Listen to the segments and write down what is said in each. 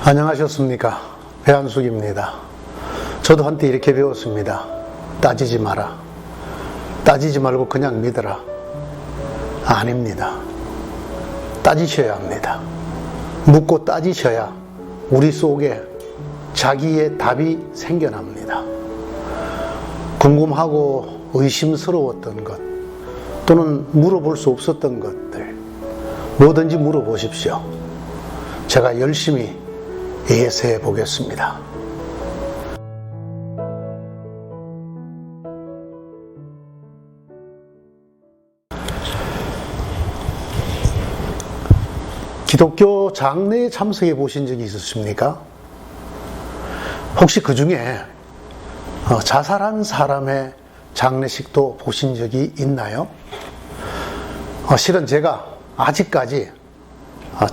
안녕하셨습니까? 배한숙입니다. 저도 한때 이렇게 배웠습니다. 따지지 마라. 따지지 말고 그냥 믿어라. 아닙니다. 따지셔야 합니다. 묻고 따지셔야 우리 속에 자기의 답이 생겨납니다. 궁금하고 의심스러웠던 것 또는 물어볼 수 없었던 것들 뭐든지 물어보십시오. 제가 열심히 예세해 보겠습니다. 기독교 장례에 참석해 보신 적이 있으십니까? 혹시 그 중에 자살한 사람의 장례식도 보신 적이 있나요? 실은 제가 아직까지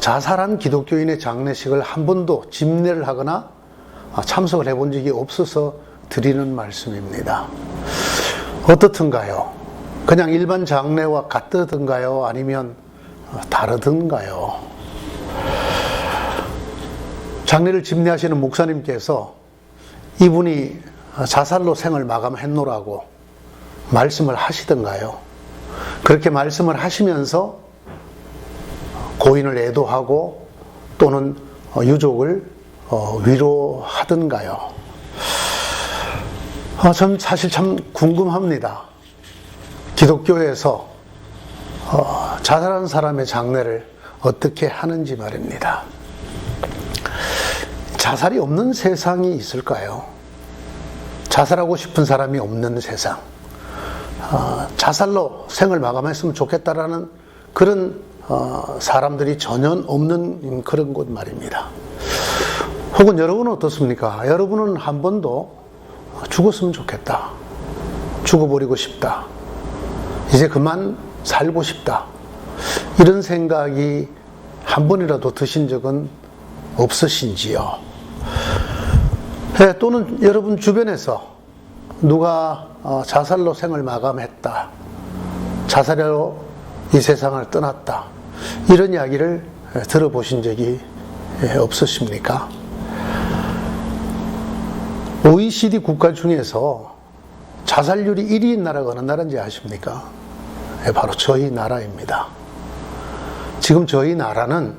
자살한 기독교인의 장례식을 한 번도 집례를 하거나 참석을 해본 적이 없어서 드리는 말씀입니다. 어떻든가요? 그냥 일반 장례와 같던가요? 아니면 다르던가요? 장례를 집례하시는 목사님께서 이분이 자살로 생을 마감했노라고 말씀을 하시던가요? 그렇게 말씀을 하시면서 고인을 애도하고 또는 유족을 위로하던가요? 전 사실 참 궁금합니다. 기독교에서 자살한 사람의 장례를 어떻게 하는지 말입니다. 자살이 없는 세상이 있을까요? 자살하고 싶은 사람이 없는 세상, 자살로 생을 마감했으면 좋겠다라는 그런 사람들이 전혀 없는 그런 곳 말입니다. 혹은 여러분은 어떻습니까? 여러분은 한 번도 죽었으면 좋겠다, 죽어버리고 싶다, 이제 그만 살고 싶다, 이런 생각이 한 번이라도 드신 적은 없으신지요? 또는 여러분 주변에서 누가 자살로 생을 마감했다, 자살로 이 세상을 떠났다, 이런 이야기를 들어보신 적이 없으십니까? OECD 국가 중에서 자살률이 1위인 나라가 어느 나라인지 아십니까? 바로 저희 나라입니다. 지금 저희 나라는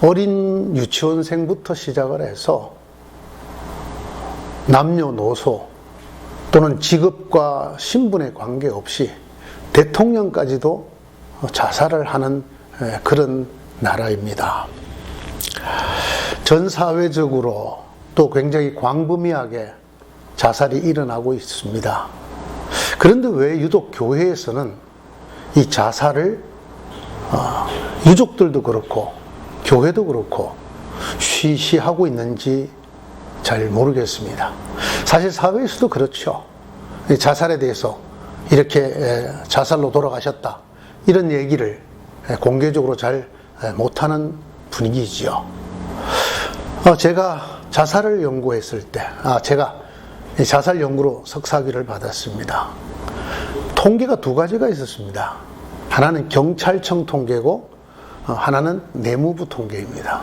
어린 유치원생부터 시작을 해서 남녀노소 또는 직업과 신분에 관계없이 대통령까지도 자살을 하는 그런 나라입니다. 전 사회적으로 또 굉장히 광범위하게 자살이 일어나고 있습니다. 그런데 왜 유독 교회에서는 이 자살을 유족들도 그렇고 교회도 그렇고 쉬쉬하고 있는지 잘 모르겠습니다. 사실 사회에서도 그렇죠. 자살에 대해서 이렇게 자살로 돌아가셨다, 이런 얘기를 공개적으로 잘 못하는 분위기지요. 제가 자살을 연구했을 때, 제가 자살 연구로 석사학위를 받았습니다. 통계가 두 가지가 있었습니다. 하나는 경찰청 통계고 하나는 내무부 통계입니다.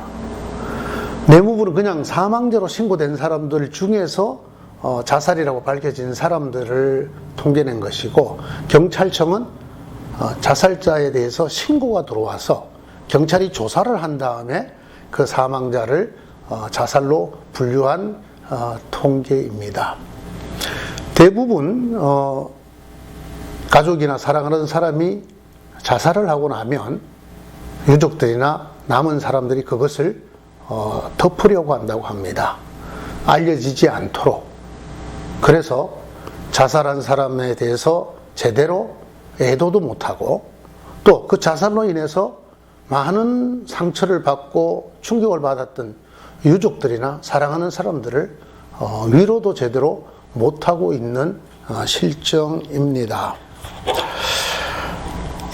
내무부는 그냥 사망자로 신고된 사람들 중에서 자살이라고 밝혀진 사람들을 통계낸 것이고, 경찰청은 자살자에 대해서 신고가 들어와서 경찰이 조사를 한 다음에 그 사망자를 자살로 분류한 통계입니다. 대부분 가족이나 사랑하는 사람이 자살을 하고 나면 유족들이나 남은 사람들이 그것을 덮으려고 한다고 합니다. 알려지지 않도록. 그래서 자살한 사람에 대해서 제대로 애도도 못하고, 또 그 자살로 인해서 많은 상처를 받고 충격을 받았던 유족들이나 사랑하는 사람들을 위로도 제대로 못하고 있는 실정입니다.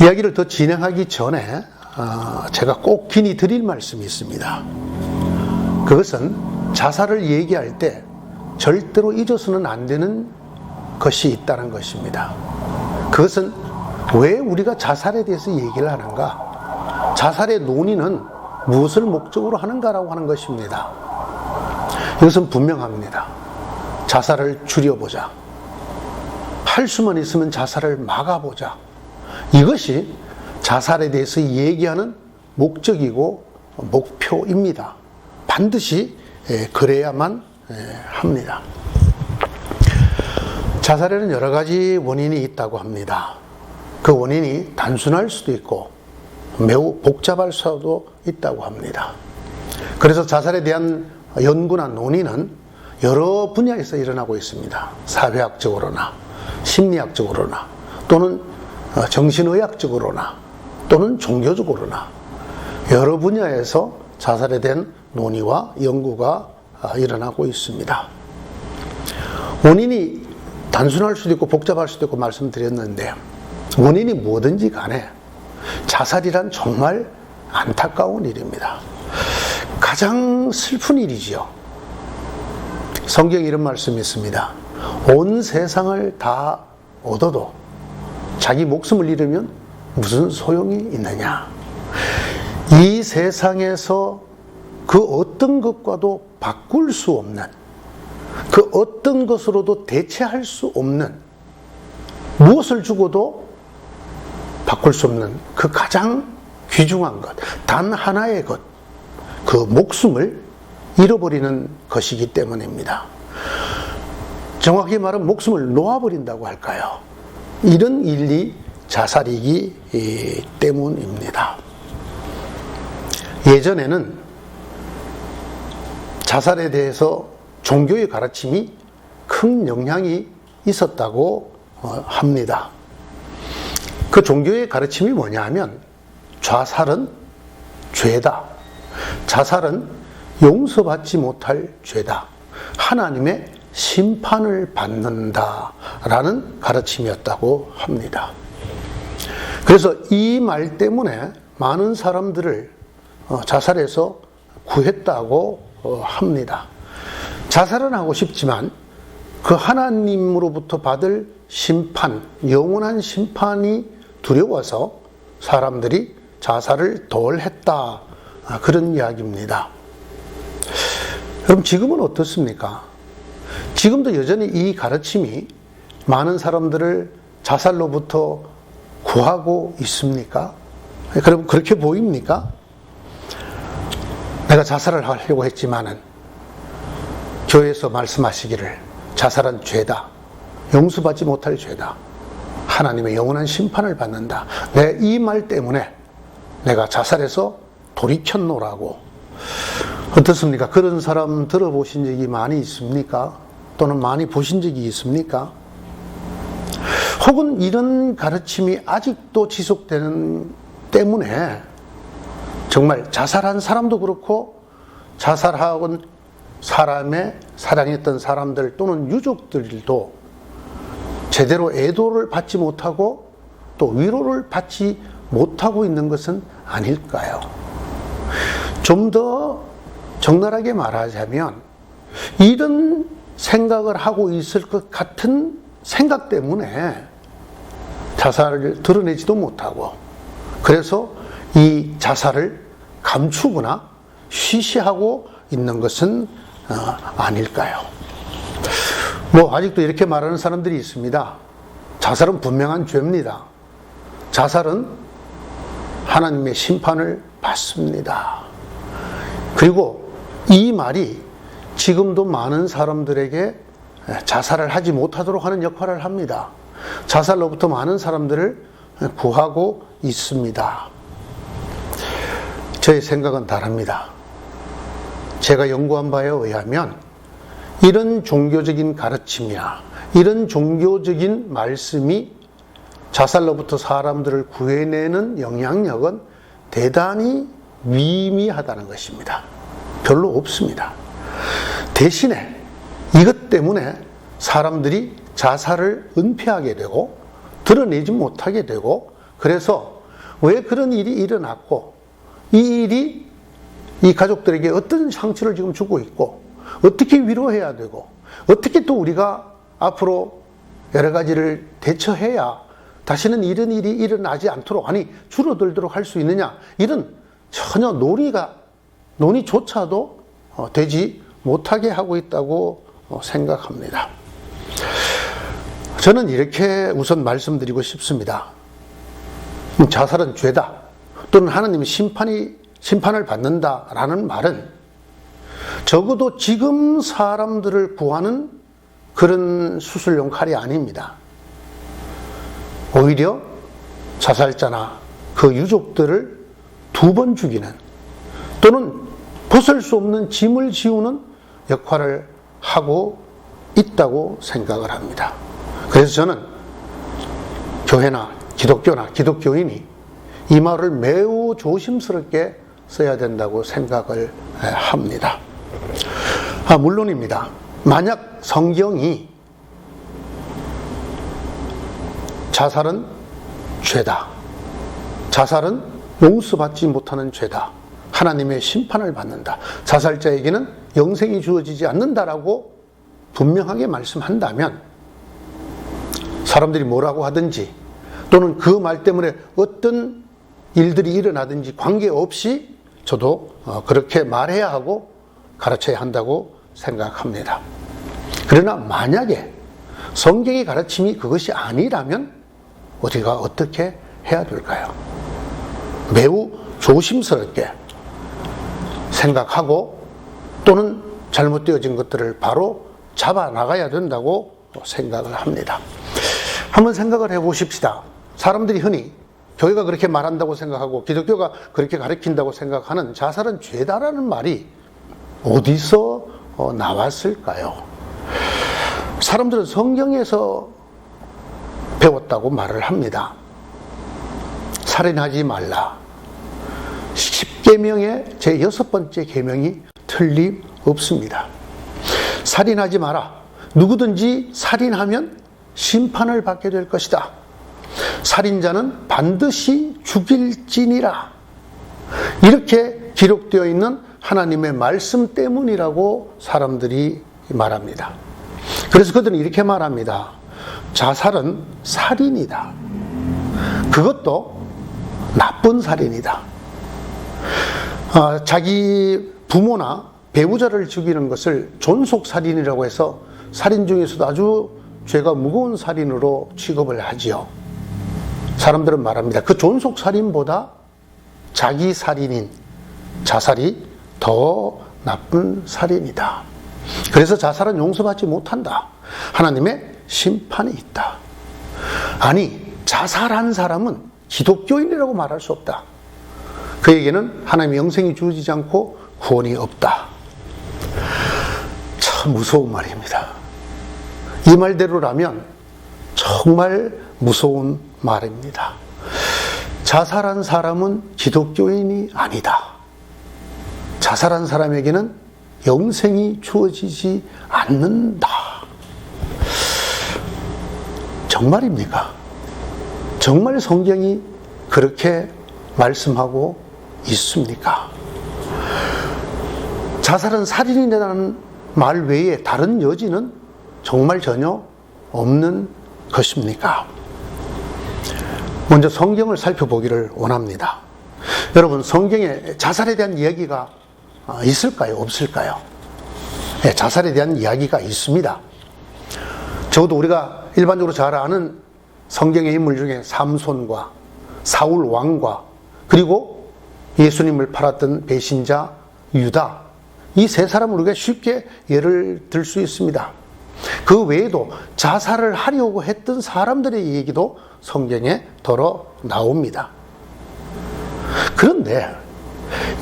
이야기를 더 진행하기 전에 제가 꼭 긴히 드릴 말씀이 있습니다. 그것은 자살을 얘기할 때 절대로 잊어서는 안 되는 것이 있다는 것입니다. 그것은 왜 우리가 자살에 대해서 얘기를 하는가? 자살의 논의는 무엇을 목적으로 하는가라고 하는 것입니다. 이것은 분명합니다. 자살을 줄여보자. 할 수만 있으면 자살을 막아보자. 이것이 자살에 대해서 얘기하는 목적이고 목표입니다. 반드시 그래야만 합니다. 자살에는 여러 가지 원인이 있다고 합니다. 그 원인이 단순할 수도 있고 매우 복잡할 수도 있다고 합니다. 그래서 자살에 대한 연구나 논의는 여러 분야에서 일어나고 있습니다. 사회학적으로나 심리학적으로나 또는 정신의학적으로나 또는 종교적으로나 여러 분야에서 자살에 대한 논의와 연구가 일어나고 있습니다. 원인이 단순할 수도 있고 복잡할 수도 있고 말씀드렸는데 원인이 뭐든지 간에 자살이란 정말 안타까운 일입니다. 가장 슬픈 일이지요. 성경에 이런 말씀이 있습니다. 온 세상을 다 얻어도 자기 목숨을 잃으면 무슨 소용이 있느냐. 이 세상에서 그 어떤 것과도 바꿀 수 없는, 그 어떤 것으로도 대체할 수 없는, 무엇을 주고도 바꿀 수 없는 그 가장 귀중한 것, 단 하나의 것, 그 목숨을 잃어버리는 것이기 때문입니다. 정확히 말하면 목숨을 놓아버린다고 할까요? 이런 일이 자살이기 때문입니다. 예전에는 자살에 대해서 종교의 가르침이 큰 영향이 있었다고 합니다. 그 종교의 가르침이 뭐냐 하면 자살은 죄다. 자살은 용서받지 못할 죄다. 하나님의 심판을 받는다라는 가르침이었다고 합니다. 그래서 이 말 때문에 많은 사람들을 자살해서 구했다고 합니다. 자살은 하고 싶지만 그 하나님으로부터 받을 심판, 영원한 심판이 두려워서 사람들이 자살을 덜 했다. 그런 이야기입니다. 그럼 지금은 어떻습니까? 지금도 여전히 이 가르침이 많은 사람들을 자살로부터 구하고 있습니까? 그럼 그렇게 보입니까? 내가 자살을 하려고 했지만은 교회에서 말씀하시기를 자살은 죄다. 용서받지 못할 죄다. 하나님의 영원한 심판을 받는다. 내 이 말 때문에 내가 자살해서 돌이켰노라고. 어떻습니까? 그런 사람 들어보신 적이 많이 있습니까? 또는 많이 보신 적이 있습니까? 혹은 이런 가르침이 아직도 지속되는 때문에 정말 자살한 사람도 그렇고 자살한 사람의 사랑했던 사람들 또는 유족들도 제대로 애도를 받지 못하고 또 위로를 받지 못하고 있는 것은 아닐까요? 좀 더 적나라하게 말하자면 이런 생각을 하고 있을 것 같은 생각 때문에 자살을 드러내지도 못하고 그래서 이 자살을 감추거나 쉬쉬하고 있는 것은 아닐까요? 아직도 이렇게 말하는 사람들이 있습니다. 자살은 분명한 죄입니다. 자살은 하나님의 심판을 받습니다. 그리고 이 말이 지금도 많은 사람들에게 자살을 하지 못하도록 하는 역할을 합니다. 자살로부터 많은 사람들을 구하고 있습니다. 저의 생각은 다릅니다. 제가 연구한 바에 의하면 이런 종교적인 가르침이나 이런 종교적인 말씀이 자살로부터 사람들을 구해내는 영향력은 대단히 미미하다는 것입니다. 별로 없습니다. 대신에 이것 때문에 사람들이 자살을 은폐하게 되고 드러내지 못하게 되고 그래서 왜 그런 일이 일어났고 이 일이 이 가족들에게 어떤 상처를 지금 주고 있고 어떻게 위로해야 되고 어떻게 또 우리가 앞으로 여러 가지를 대처해야 다시는 이런 일이 일어나지 않도록 줄어들도록 할 수 있느냐 이런 전혀 논의조차도 되지 못하게 하고 있다고 생각합니다. 저는 이렇게 우선 말씀드리고 싶습니다. 자살은 죄다, 또는 하나님이 심판을 받는다라는 말은 적어도 지금 사람들을 구하는 그런 수술용 칼이 아닙니다. 오히려 자살자나 그 유족들을 2번 죽이는, 또는 벗을 수 없는 짐을 지우는 역할을 하고 있다고 생각을 합니다. 그래서 저는 교회나 기독교나 기독교인이 이 말을 매우 조심스럽게 써야 된다고 생각을 합니다. 물론입니다. 만약 성경이 자살은 죄다, 자살은 용서받지 못하는 죄다, 하나님의 심판을 받는다, 자살자에게는 영생이 주어지지 않는다라고 분명하게 말씀한다면 사람들이 뭐라고 하든지, 또는 그 말 때문에 어떤 일들이 일어나든지 관계없이 저도 그렇게 말해야 하고 가르쳐야 한다고 생각합니다. 그러나 만약에 성경의 가르침이 그것이 아니라면 우리가 어떻게 해야 될까요? 매우 조심스럽게 생각하고, 또는 잘못되어진 것들을 바로 잡아 나가야 된다고 생각을 합니다. 한번 생각을 해 보십시다. 사람들이 흔히 교회가 그렇게 말한다고 생각하고 기독교가 그렇게 가르친다고 생각하는 자살은 죄다라는 말이 어디서 나왔을까요? 사람들은 성경에서 배웠다고 말을 합니다. 살인하지 말라. 10계명의 제 6번째 계명이 틀림없습니다. 살인하지 마라. 누구든지 살인하면 심판을 받게 될 것이다. 살인자는 반드시 죽일지니라. 이렇게 기록되어 있는 하나님의 말씀 때문이라고 사람들이 말합니다. 그래서 그들은 이렇게 말합니다. 자살은 살인이다. 그것도 나쁜 살인이다. 자기 부모나 배우자를 죽이는 것을 존속살인이라고 해서 살인 중에서도 아주 죄가 무거운 살인으로 취급을 하지요. 사람들은 말합니다. 그 존속살인보다 자기 살인인 자살이 더 나쁜 살인이다. 그래서 자살은 용서받지 못한다. 하나님의 심판이 있다. 아니, 자살한 사람은 기독교인이라고 말할 수 없다. 그에게는 하나님의 영생이 주어지지 않고 구원이 없다. 참 무서운 말입니다. 이 말대로라면 정말 무서운 말입니다. 자살한 사람은 기독교인이 아니다. 자살한 사람에게는 영생이 주어지지 않는다. 정말입니까? 정말 성경이 그렇게 말씀하고 있습니까? 자살은 살인이라는 말 외에 다른 여지는 정말 전혀 없는 것입니까? 먼저 성경을 살펴보기를 원합니다. 여러분, 성경에 자살에 대한 이야기가 있을까요? 없을까요? 네, 자살에 대한 이야기가 있습니다. 적어도 우리가 일반적으로 잘 아는 성경의 인물 중에 삼손과 사울 왕과 그리고 예수님을 팔았던 배신자 유다, 이 세 사람을 우리가 쉽게 예를 들 수 있습니다. 그 외에도 자살을 하려고 했던 사람들의 얘기도 성경에 덜어 나옵니다. 그런데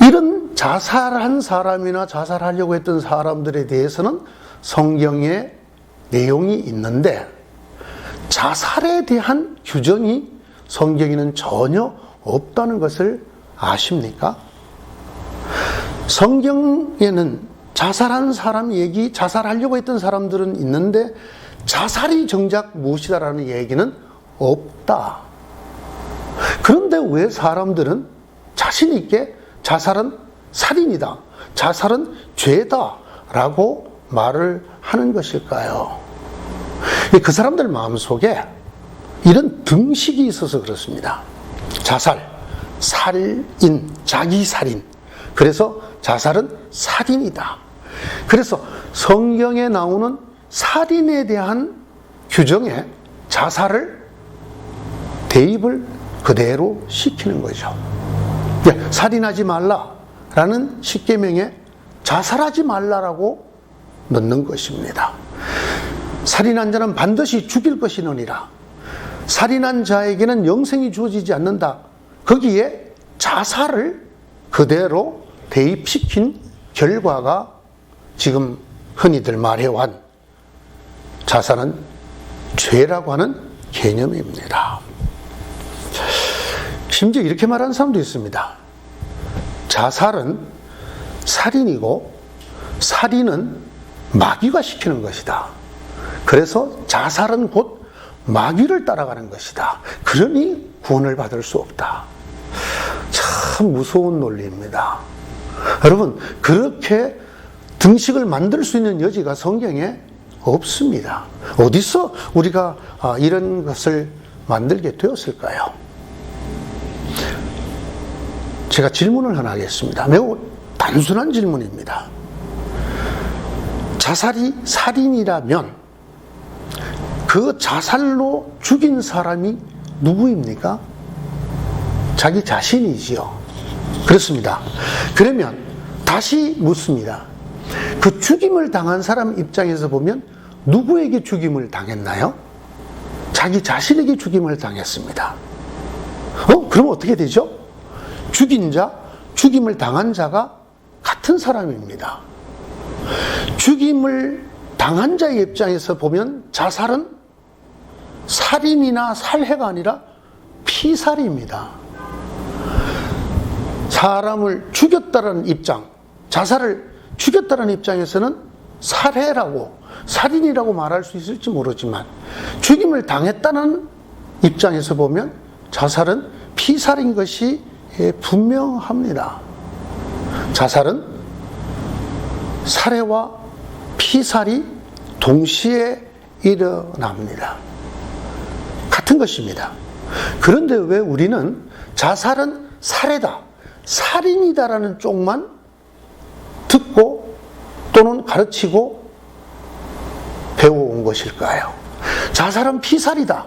이런 자살한 사람이나 자살하려고 했던 사람들에 대해서는 성경에 내용이 있는데 자살에 대한 규정이 성경에는 전혀 없다는 것을 아십니까? 성경에는 자살한 사람 얘기, 자살하려고 했던 사람들은 있는데 자살이 정작 무엇이다라는 얘기는 없다. 그런데 왜 사람들은 자신 있게 자살은 살인이다, 자살은 죄다 라고 말을 하는 것일까요? 그 사람들 마음속에 이런 등식이 있어서 그렇습니다. 자살, 살인, 자기살인. 그래서 자살은 살인이다. 그래서 성경에 나오는 살인에 대한 규정에 자살을 대입을 그대로 시키는 거죠. 살인하지 말라라는 십계명에 자살하지 말라라고 넣는 것입니다. 살인한 자는 반드시 죽일 것이느니라. 살인한 자에게는 영생이 주어지지 않는다. 거기에 자살을 그대로 대입시킨 결과가 지금 흔히들 말해온 자살은 죄라고 하는 개념입니다. 심지어 이렇게 말하는 사람도 있습니다. 자살은 살인이고 살인은 마귀가 시키는 것이다. 그래서 자살은 곧 마귀를 따라가는 것이다. 그러니 구원을 받을 수 없다. 참 무서운 논리입니다. 여러분, 그렇게 등식을 만들 수 있는 여지가 성경에 없습니다. 어디서 우리가 이런 것을 만들게 되었을까요? 제가 질문을 하나 하겠습니다. 매우 단순한 질문입니다. 자살이 살인이라면 그 자살로 죽인 사람이 누구입니까? 자기 자신이지요. 그렇습니다. 그러면 다시 묻습니다. 그 죽임을 당한 사람 입장에서 보면 누구에게 죽임을 당했나요? 자기 자신에게 죽임을 당했습니다. 그럼 어떻게 되죠? 죽인 자, 죽임을 당한 자가 같은 사람입니다. 죽임을 당한 자의 입장에서 보면 자살은 살인이나 살해가 아니라 피살입니다. 사람을 죽였다는 입장, 자살을 죽였다는 입장에서는 살해라고, 살인이라고 말할 수 있을지 모르지만 죽임을 당했다는 입장에서 보면 자살은 피살인 것이 분명합니다. 자살은 살해와 피살이 동시에 일어납니다. 같은 것입니다. 그런데 왜 우리는 자살은 살해다, 살인이다라는 쪽만 듣고 또는 가르치고 배워온 것일까요? 자살은 피살이다,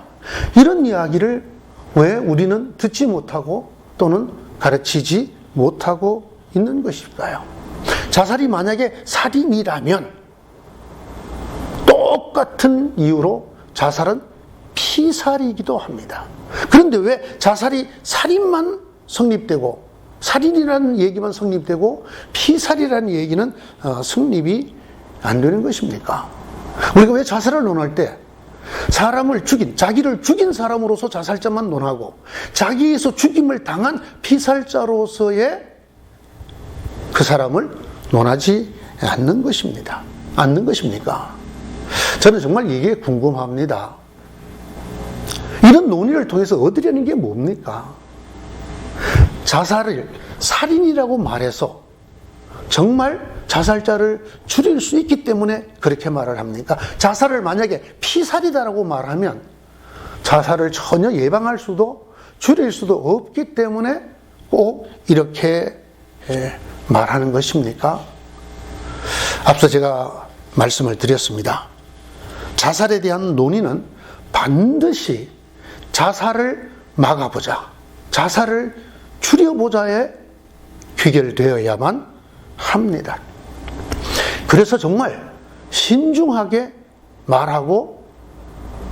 이런 이야기를 왜 우리는 듣지 못하고 또는 가르치지 못하고 있는 것일까요? 자살이 만약에 살인이라면 똑같은 이유로 자살은 피살이기도 합니다. 그런데 왜 자살이 살인만 성립되고 살인이라는 얘기만 성립되고 피살이라는 얘기는 성립이 안 되는 것입니까? 우리가 왜 자살을 논할 때 사람을 죽인, 자기를 죽인 사람으로서 자살자만 논하고 자기에서 죽임을 당한 피살자로서의 그 사람을 논하지 않는 것입니다. 않는 것입니까? 저는 정말 이게 궁금합니다. 이런 논의를 통해서 얻으려는 게 뭡니까? 자살을 살인이라고 말해서 정말 자살자를 줄일 수 있기 때문에 그렇게 말을 합니까? 자살을 만약에 피살이다라고 말하면 자살을 전혀 예방할 수도 줄일 수도 없기 때문에 꼭 이렇게 말하는 것입니까? 앞서 제가 말씀을 드렸습니다. 자살에 대한 논의는 반드시 자살을 막아보자, 자살을 줄여보자에 귀결되어야만 합니다. 그래서 정말 신중하게 말하고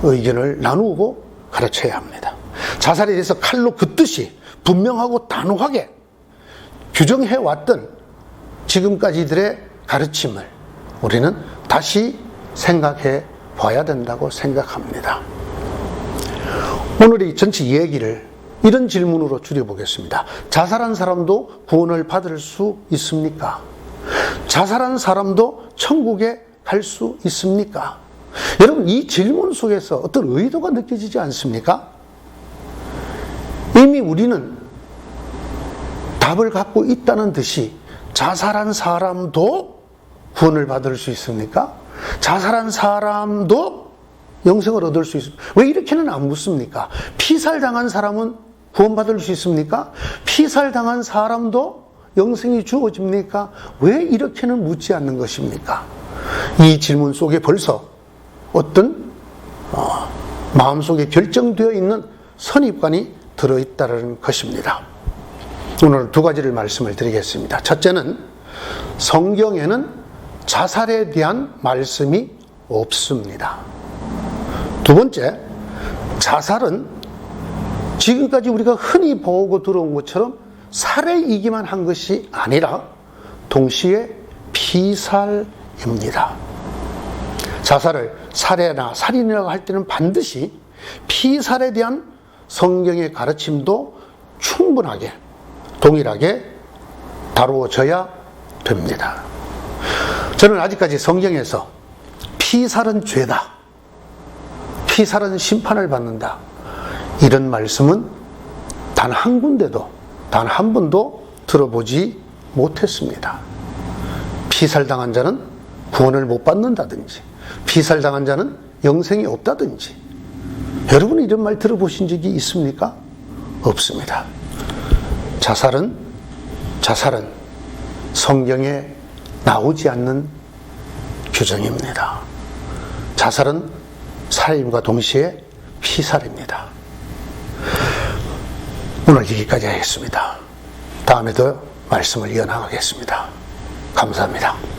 의견을 나누고 가르쳐야 합니다. 자살에 대해서 칼로 긋듯이 분명하고 단호하게 규정해왔던 지금까지들의 가르침을 우리는 다시 생각해 봐야 된다고 생각합니다. 오늘의 전체 얘기를 이런 질문으로 줄여보겠습니다. 자살한 사람도 구원을 받을 수 있습니까? 자살한 사람도 천국에 갈 수 있습니까? 여러분, 이 질문 속에서 어떤 의도가 느껴지지 않습니까? 이미 우리는 답을 갖고 있다는 듯이 자살한 사람도 구원을 받을 수 있습니까? 자살한 사람도 영생을 얻을 수 있습니까? 왜 이렇게는 안 묻습니까? 피살당한 사람은 구원받을 수 있습니까? 피살당한 사람도 영생이 주어집니까? 왜 이렇게는 묻지 않는 것입니까? 이 질문 속에 벌써 어떤 마음속에 결정되어 있는 선입관이 들어있다는 것입니다. 오늘 두 가지를 말씀을 드리겠습니다. 첫째는 성경에는 자살에 대한 말씀이 없습니다. 두 번째, 자살은 지금까지 우리가 흔히 보고 들어온 것처럼 살해이기만 한 것이 아니라 동시에 피살입니다. 자살을 살해나 살인이라고 할 때는 반드시 피살에 대한 성경의 가르침도 충분하게 동일하게 다루어져야 됩니다. 저는 아직까지 성경에서 피살은 죄다, 피살은 심판을 받는다, 이런 말씀은 단 한 군데도, 단 한 번도 들어보지 못했습니다. 피살당한 자는 구원을 못 받는다든지, 피살당한 자는 영생이 없다든지, 여러분 이런 말 들어보신 적이 있습니까? 없습니다. 자살은 성경에 나오지 않는 규정입니다. 자살은 살인과 동시에 피살입니다. 오늘 여기까지 하겠습니다. 다음에도 말씀을 이어나가겠습니다. 감사합니다.